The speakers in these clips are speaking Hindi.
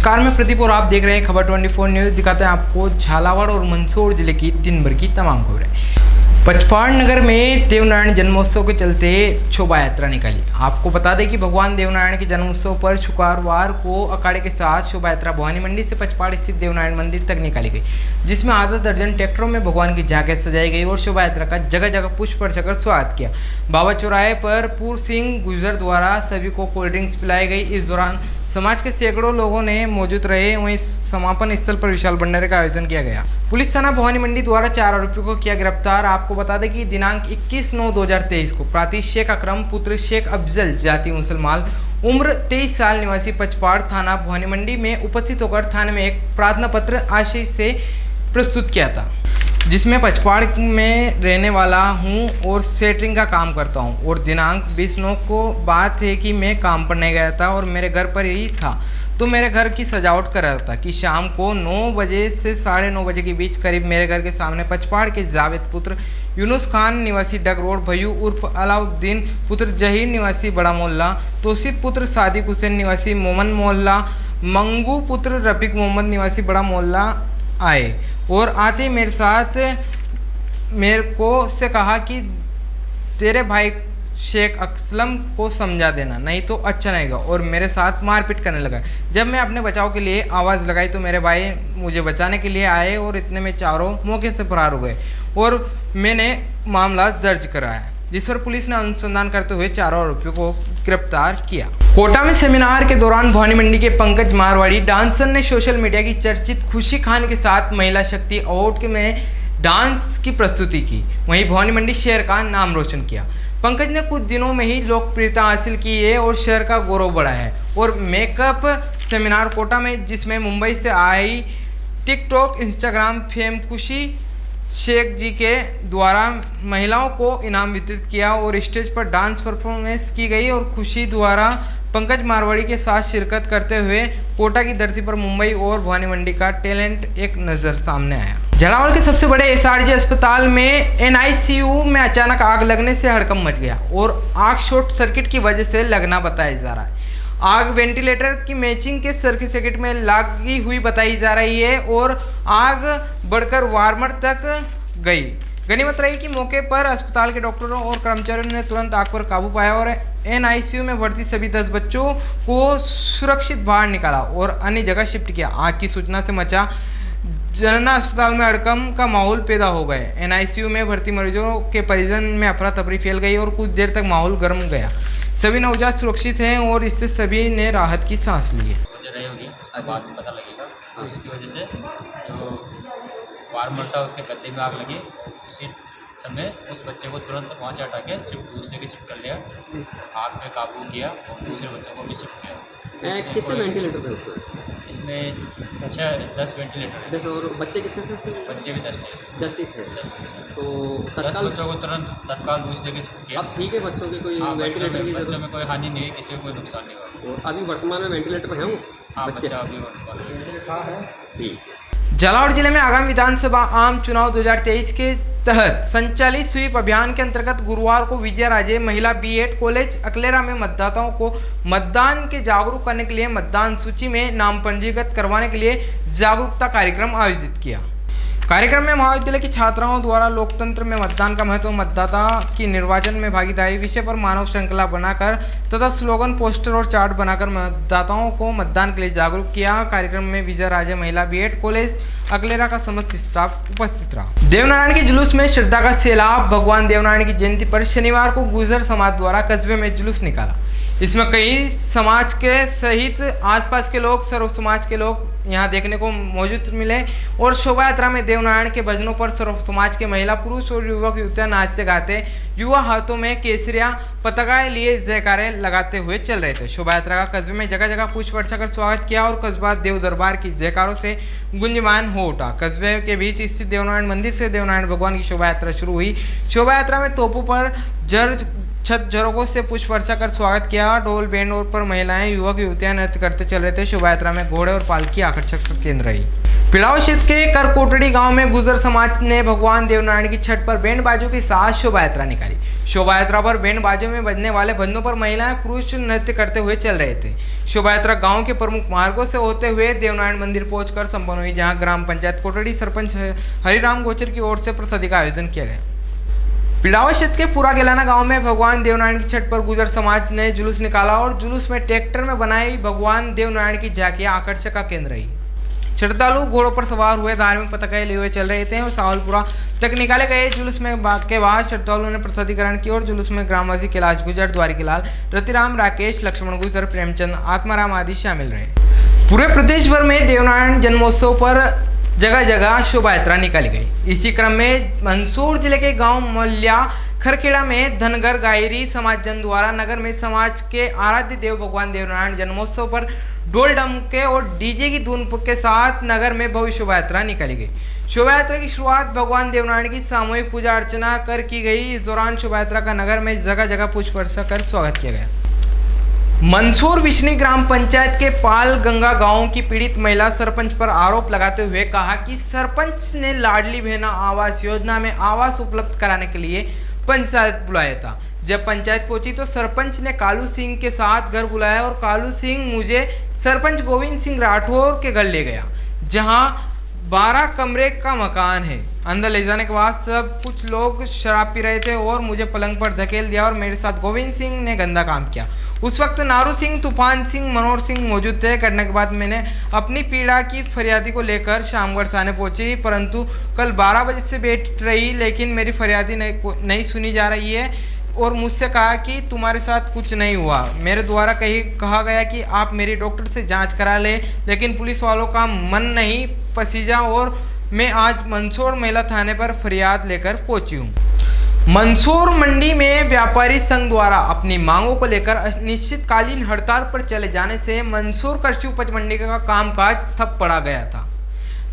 नमस्कार, मैं प्रदीप और आप देख रहे हैं खबर 24 न्यूज़। दिखाते हैं आपको झालावाड़ और मंदसौर जिले की दिन भर की तमाम खबरें। पचपाड़ नगर में देवनारायण जन्मोत्सव के चलते शोभा यात्रा निकाली। आपको बता दें कि भगवान देवनारायण के जन्मोत्सव पर शुक्रवार को अखाड़े के साथ शोभा यात्रा भवानी मंडी से पचपाड़ स्थित देवनारायण मंदिर तक निकाली गई, जिसमें आधा दर्जन ट्रैक्टरों में भगवान की झांकियां सजाई गई और शोभा यात्रा का जगह जगह पुष्प वर्षा कर स्वागत किया। बाबा चौराहे पर पूर्व सिंह गुजर द्वारा सभी को कोल्ड ड्रिंक्स पिलाई गई। इस दौरान समाज के सैकड़ों लोगों ने मौजूद रहे। वहीं समापन स्थल पर विशाल भंडारे का आयोजन किया गया। पुलिस थाना भवानी मंडी द्वारा 4 आरोपियों को किया गिरफ्तार। आपको बता दें कि दिनांक 21/9/2023 को प्राति शेख अकरम पुत्र शेख अफजल जाति मुसलमान उम्र 23 साल निवासी पचपाड़ थाना भवानी मंडी में उपस्थित होकर थाने में एक प्रार्थना पत्र आशय से प्रस्तुत किया था, जिसमें पचपाड़ में रहने वाला हूं और सेटरिंग का काम करता हूं और दिनांक 20/9 को बात है कि मैं काम पढ़ने गया था और मेरे घर पर ही था तो मेरे घर की सजावट कर रहा था कि शाम को 9 बजे से 9:30 बजे के बीच करीब मेरे घर के सामने पचपाड़ के जावेद पुत्र यूनुस खान निवासी डग रोड भयू उर्फ अलाउद्दीन पुत्र जहीर निवासी बड़ा मोहल्ला, तोसीफ पुत्र सादिक हुसैन निवासी मोमन मोहल्ला, मंगू पुत्र रफीक मोहम्मद निवासी बड़ा मोहल्ला आए और आते मेरे साथ मेरे को से कहा कि तेरे भाई शेख असलम को समझा देना, नहीं तो अच्छा नहीं होगा, और मेरे साथ मारपीट करने लगा। जब मैं अपने बचाव के लिए आवाज़ लगाई तो मेरे भाई मुझे बचाने के लिए आए और इतने में चारों मौके से फरार हो गए और मैंने मामला दर्ज कराया, जिस पर पुलिस ने अनुसंधान करते हुए चारों आरोपियों को गिरफ्तार किया। कोटा में सेमिनार के दौरान भवानी मंडी के पंकज मारवाड़ी डांसर ने सोशल मीडिया की चर्चित खुशी खान के साथ महिला शक्ति अवार्ड में डांस की प्रस्तुति की। वहीं भवानी मंडी शहर का नाम रोशन किया। पंकज ने कुछ दिनों में ही लोकप्रियता हासिल की है और शहर का गौरव बढ़ा है। और मेकअप सेमिनार कोटा में, जिसमें मुंबई से आई टिकटॉक इंस्टाग्राम फेम खुशी शेख जी के द्वारा महिलाओं को इनाम वितरित किया और स्टेज पर डांस परफॉर्मेंस की गई और खुशी द्वारा पंकज मारवाड़ी के साथ शिरकत करते हुए कोटा की धरती पर मुंबई और भवानी मंडी का टैलेंट एक नज़र सामने आया। झालावाड़ के सबसे बड़े एसआरजी अस्पताल में एनआईसीयू में अचानक आग लगने से हड़कंप मच गया और आग शॉर्ट सर्किट की वजह से लगना बताया जा रहा है। आग वेंटिलेटर की मैचिंग के सर्किट में लगी हुई बताई जा रही है और आग बढ़कर वार्मर तक गई। गनीमत रही कि मौके पर अस्पताल के डॉक्टरों और कर्मचारियों ने तुरंत आग पर काबू पाया और एनआईसीयू में भर्ती सभी 10 बच्चों को सुरक्षित बाहर निकाला और अन्य जगह शिफ्ट किया। आग की सूचना से मचा जनना अस्पताल में हड़कंप का माहौल पैदा हो गए। एनआईसीयू में भर्ती मरीजों के परिजन में अफरा तफरी फैल गई और कुछ देर तक माहौल गर्म गया। सभी नवजात सुरक्षित हैं और इससे सभी ने राहत की सांस ली है। रही होगी बाद में पता लगेगा, तो इसकी वजह से जो वार्मर था उसके गद्दे में आग लगी। उसी समय उस बच्चे को तुरंत वहाँ से हटा के दूसरे की शिफ्ट कर लिया, आग पे काबू किया और दूसरे बच्चों को भी शिफ्ट किया। कितने वेंटिलेटर थे उसमें? इसमें 10 वेंटिलेटर। 10 और बच्चे कितने थे? बच्चे भी 10 थे। 10 ही थे। 10 तो 10 बच्चों को तुरंत तत्काल दूसरे की शिफ्ट किया। अब ठीक है, बच्चों की कोई वेंटिलेटर की बच्चों में कोई हानि नहीं हुई, किसी को कोई नुकसान नहीं हुआ। और अभी वर्तमान में वेंटिलेटर पर हैं? हाँ, बच्चा अभी वर्तमान में ठीक है। झालावाड़ जिले में आगामी विधानसभा आम चुनाव 2023 के तहत संचालित स्वीप अभियान के अंतर्गत गुरुवार को विजय राजे महिला बीएड कॉलेज अकलेरा में मतदाताओं को मतदान के जागरूक करने के लिए मतदान सूची में नाम पंजीकृत करवाने के लिए जागरूकता कार्यक्रम आयोजित किया। कार्यक्रम में महाविद्यालय की छात्राओं द्वारा लोकतंत्र में मतदान का महत्व, मतदाता की निर्वाचन में भागीदारी विषय पर मानव श्रृंखला बनाकर तथा स्लोगन, पोस्टर और चार्ट बनाकर मतदाताओं को मतदान के लिए जागरूक किया। कार्यक्रम में विजय राजे महिला बीएड कॉलेज अकलेरा का समस्त स्टाफ उपस्थित रहा। देवनारायण के जुलूस में श्रद्धा का सैलाब। भगवान देवनारायण की जयंती पर शनिवार को गुर्जर समाज द्वारा कस्बे में जुलूस निकाला। इसमें कई समाज के सहित आसपास के लोग, सर्व समाज के लोग यहाँ देखने को मौजूद मिले और शोभा यात्रा में देवनारायण के भजनों पर सर्व समाज के महिला, पुरुष और युवक युवतियाँ नाचते गाते, युवा हाथों में केसरिया पताकाएं लिए जयकारे लगाते हुए चल रहे थे। शोभा यात्रा का कस्बे में जगह जगह पुष्प वर्षा कर स्वागत किया और कस्बा देव दरबार की जयकारों से गुंजमान हो उठा। कस्बे के बीच स्थित देवनारायण मंदिर से देवनारायण भगवान की शोभा यात्रा शुरू हुई। शोभा यात्रा में तोपों पर छत झरोकों से पुष्प वर्षा कर स्वागत किया। ढोल बैंड और पर महिलाएं, युवक युवतियां नृत्य करते चल रहे थे। शोभा यात्रा में घोड़े और पालकी आकर्षक केंद्र रही। पिड़ाव क्षेत्र के करकोटड़ी गांव में गुर्जर समाज ने भगवान देवनारायण की छठ पर बैंड बाजों के साथ शोभा यात्रा निकाली। शोभा यात्रा पर बैंड बाजों में बजने वाले भजनों पर महिलाएं पुरुष नृत्य करते हुए चल रहे थे। शोभा यात्रा गांव के प्रमुख मार्गों से होते हुए देवनारायण मंदिर पहुंचकर संपन्न हुई, जहां ग्राम पंचायत कोटड़ी सरपंच हरिराम गोचर की ओर से प्रसादी का आयोजन किया गया। पिड़ाव क्षेत्र के पूरा गेलाना गांव में भगवान देवनारायण की छठ पर गुर्जर समाज ने जुलूस निकाला और जुलूस में ट्रैक्टर में बनाई भगवान देवनारायण की झांकियां आकर्षण का केंद्र रही। श्रद्धालु घोड़ों पर सवार हुए धार्मिक पताकाएं लिए हुए चल रहे थे और सावलपुरा तक निकाले गए जुलूस में के बाद श्रद्धालुओं ने प्रसादी ग्रहण की और जुलूस में ग्रामवासी कैलाश गुजर, द्वारिकी लाल, रतिराम, राकेश, लक्ष्मण गुजर, प्रेमचंद, आत्माराम आदि शामिल रहे। पूरे प्रदेश भर में देवनारायण जन्मोत्सव पर जगह जगह शोभा यात्रा निकाली गई। इसी क्रम में मंदसौर जिले के गांव मल्या खरखेड़ा में धनगर गायरी समाज जन द्वारा नगर में समाज के आराध्य देव भगवान देवनारायण जन्मोत्सव पर ढोल डमके और डीजे की धुन के साथ नगर में भव्य शोभा यात्रा निकाली गई। शोभा यात्रा की शुरुआत भगवान देवनारायण की सामूहिक पूजा अर्चना कर की गई। इस दौरान शोभा यात्रा का नगर में जगह जगह पुष्प वर्षा कर स्वागत किया गया। मंदसौर विश्नी ग्राम पंचायत के पाल गंगा गांव की पीड़ित महिला सरपंच पर आरोप लगाते हुए कहा कि सरपंच ने लाडली बहना आवास योजना में आवास उपलब्ध कराने के लिए पंचायत बुलाया था। जब पंचायत पहुंची तो सरपंच ने कालू सिंह के साथ घर बुलाया और कालू सिंह मुझे सरपंच गोविंद सिंह राठौर के घर ले गया, जहां 12 कमरे का मकान है। अंदर ले जाने के बाद सब कुछ लोग शराब पी रहे थे और मुझे पलंग पर धकेल दिया और मेरे साथ गोविंद सिंह ने गंदा काम किया। उस वक्त नारू सिंह, तूफान सिंह, मनोहर सिंह मौजूद थे। घटना के बाद मैंने अपनी पीड़ा की फरियादी को लेकर शामगढ़ थाने पहुंची, परंतु कल 12 बजे से बैठ रही, लेकिन मेरी फरियादी नहीं सुनी जा रही है और मुझसे कहा कि तुम्हारे साथ कुछ नहीं हुआ। मेरे द्वारा कहा गया कि आप मेरी डॉक्टर से जांच करा ले, लेकिन पुलिस वालों का मन नहीं पसीजा और मैं आज मंदसौर महिला थाने पर फरियाद लेकर पहुंची हूँ। मंदसौर मंडी में व्यापारी संघ द्वारा अपनी मांगों को लेकर अनिश्चितकालीन हड़ताल पर चले जाने से मंदसौर कृषि उपज मंडी का कामकाज ठप पड़ा गया था।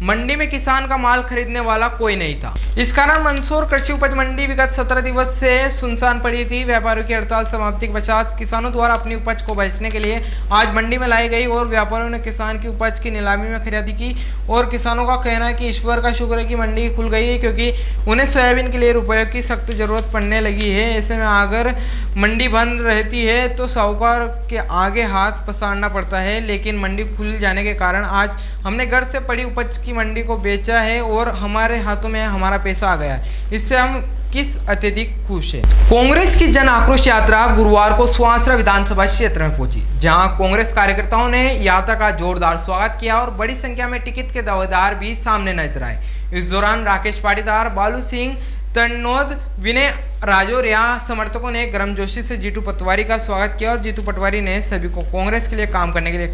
मंडी में किसान का माल खरीदने वाला कोई नहीं था। इस कारण मंदसौर कृषि उपज मंडी विगत 17 दिवस से सुनसान पड़ी थी। व्यापारियों की हड़ताल समाप्ति के पश्चात किसानों द्वारा अपनी उपज को बेचने के लिए आज मंडी में लाई गई और व्यापारियों ने किसान की उपज की नीलामी में खरीदी की और किसानों का कहना है कि ईश्वर का शुक्र है कि मंडी खुल गई है, क्योंकि उन्हें सोयाबीन के लिए रुपयों की सख्त जरूरत पड़ने लगी है। ऐसे में अगर मंडी बंद रहती है तो साहूकार के आगे हाथ पसारना पड़ता है, लेकिन मंडी खुल जाने के कारण आज हमने घर से पड़ी उपज की मंडी को बेचा है और हमारे हाथों में हमारा पैसा आ गया है। इससे हम किस अत्यधिक खुश है। कांग्रेस की जन आक्रोश यात्रा गुरुवार को सुवासरा विधानसभा क्षेत्र में पहुंची, जहां कांग्रेस कार्यकर्ताओं ने यात्रा का जोरदार स्वागत किया और बड़ी संख्या में टिकट के दावेदार भी सामने नजर आए। इस दौरान राकेश पाटीदार, बालू सिंह तन्नोद, विनय राजौरिया समर्थकों ने गर्मजोशी से जीतू पटवारी का स्वागत किया और जीतू पटवारी ने सभी को कांग्रेस के लिए काम करने के लिए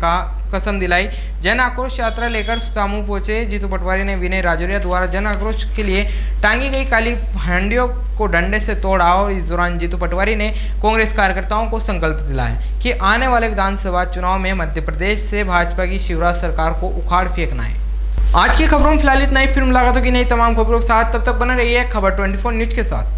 कसम दिलाई। जन आक्रोश यात्रा लेकर सुतामू पहुंचे जीतू पटवारी ने विनय राजौरिया द्वारा जन आक्रोश के लिए टांगी गई काली हंडियों को डंडे से तोड़ा और इस दौरान जीतू पटवारी ने कांग्रेस कार्यकर्ताओं को संकल्प दिलाया कि आने वाले विधानसभा चुनाव में मध्य प्रदेश से भाजपा की शिवराज सरकार को उखाड़ फेंकना है। आज की खबरों में फिलहाल इतना ही। फिर मुलाकात होगी नई तमाम खबरों के साथ, तब तक बने रहिए खबर 24 न्यूज के साथ।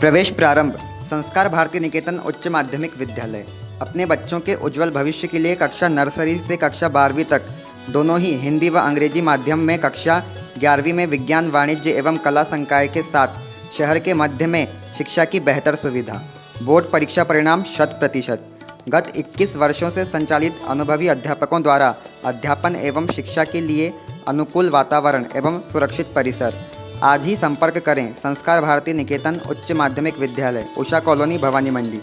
प्रवेश प्रारंभ संस्कार भारती निकेतन उच्च माध्यमिक विद्यालय अपने बच्चों के उज्जवल भविष्य के लिए कक्षा नर्सरी से कक्षा 12वीं तक दोनों ही हिंदी व अंग्रेजी माध्यम में, कक्षा 11वीं में विज्ञान, वाणिज्य एवं कला संकाय के साथ शहर के मध्य में शिक्षा की बेहतर सुविधा। बोर्ड परीक्षा परिणाम 100%। गत 21 वर्षों से संचालित अनुभवी अध्यापकों द्वारा अध्यापन एवं शिक्षा के लिए अनुकूल वातावरण एवं सुरक्षित परिसर। आज ही संपर्क करें संस्कार भारती निकेतन उच्च माध्यमिक विद्यालय, उषा कॉलोनी, भवानी मंडी।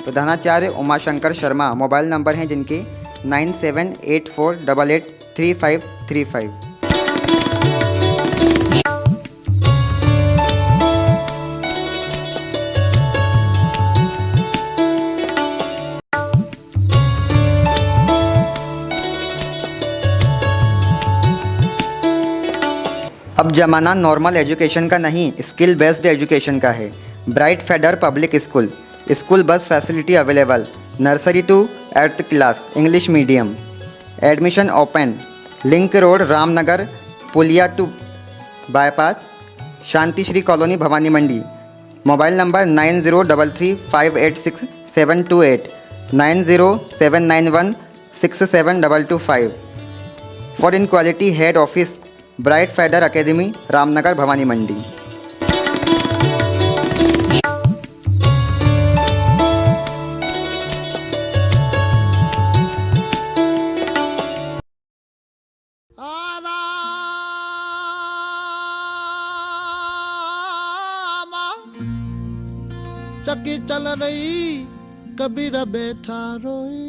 प्रधानाचार्य उमाशंकर शर्मा मोबाइल नंबर हैं जिनके 9784883535। अब ज़माना नॉर्मल एजुकेशन का नहीं, स्किल बेस्ड एजुकेशन का है। Bright Feather Public School, school bus facility available, nursery to 8th class, English medium. Admission open. Link road, Ramnagar, पुलिया to bypass, Shanti Shri colony, Bhawani Mandi. Mobile number 9033586728, 9079167225। For enquiry head office, Bright Feather Academy, Ramnagar, Bhawani Mandi. चक्की चल रही, कबीर बैठा रोई।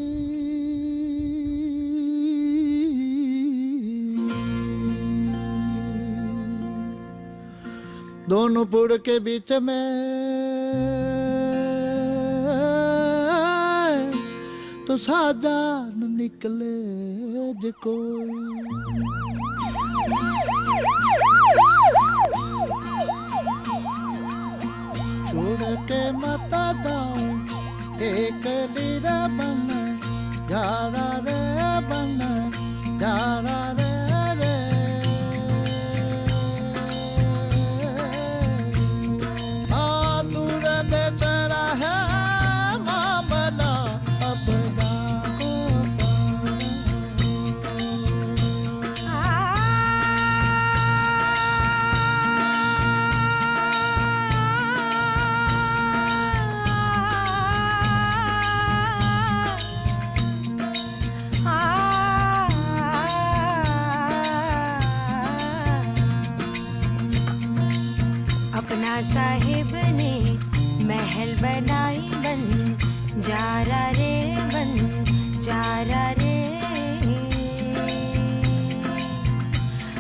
दोनों पुर के बीच में तो साजान निकले जे कोई। छोड़ के मत दाओ एक लीरा बन, यारा रे बन, यारा रे रे। दूर देश रहे मामला अपना को अपना साहिब ने महल बनाई बन, जारा रे बन, जारा रे।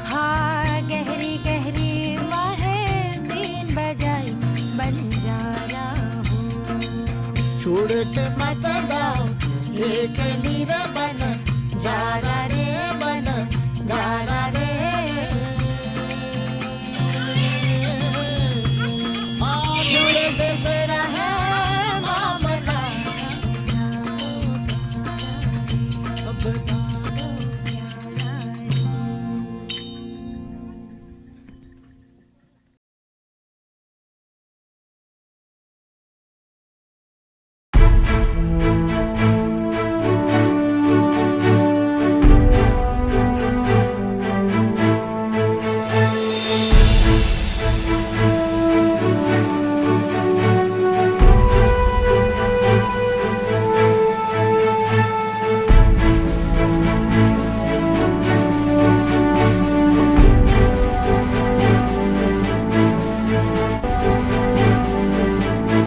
हाँ गहरी गहरी माहे बीन बजाई बन, जारा हो। छोड़ के मत जाओ एक लीरा बन, जारा रे बन, जारा रे